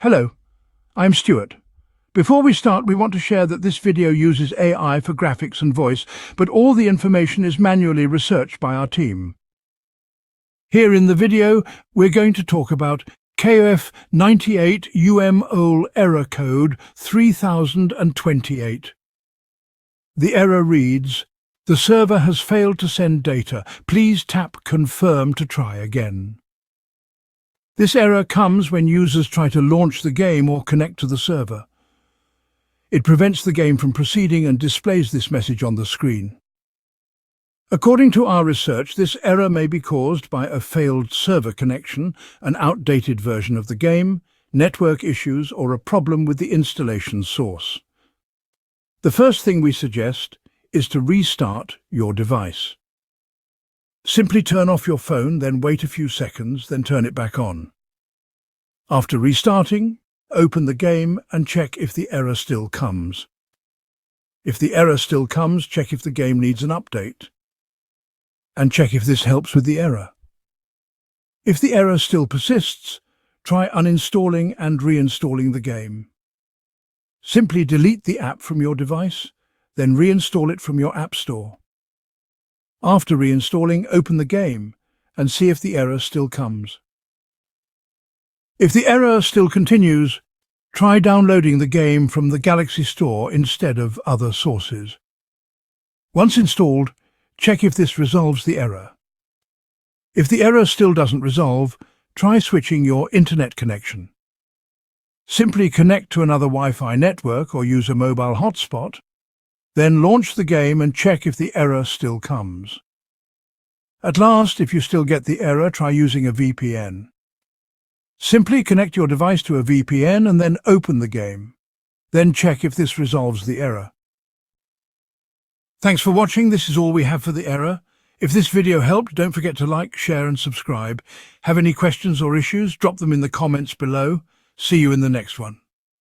Hello, I'm Stuart. Before we start, we want to share that this video uses AI for graphics and voice, but all the information is manually researched by our team. Here in the video, we're going to talk about KOF'98 UMOL error code 3028. The error reads, "The server has failed to send data. Please tap Confirm to try again." This error comes when users try to launch the game or connect to the server. It prevents the game from proceeding and displays this message on the screen. According to our research, this error may be caused by a failed server connection, an outdated version of the game, network issues, or a problem with the installation source. The first thing we suggest is to restart your device. Simply turn off your phone, then wait a few seconds, then turn it back on. After restarting, open the game and check if the error still comes. If the error still comes, check if the game needs an update. And check if this helps with the error. If the error still persists, try uninstalling and reinstalling the game. Simply delete the app from your device, then reinstall it from your app store. After reinstalling, open the game and see if the error still comes. If the error still continues, try downloading the game from the Galaxy Store instead of other sources. Once installed, check if this resolves the error. If the error still doesn't resolve, try switching your internet connection. Simply connect to another Wi-Fi network or use a mobile hotspot. Then launch the game and check if the error still comes. At last, if you still get the error, try using a VPN. Simply connect your device to a VPN and then open the game. Then check if this resolves the error. Thanks for watching. This is all we have for the error. If this video helped, don't forget to like, share and subscribe. Have any questions or issues? Drop them in the comments below. See you in the next one.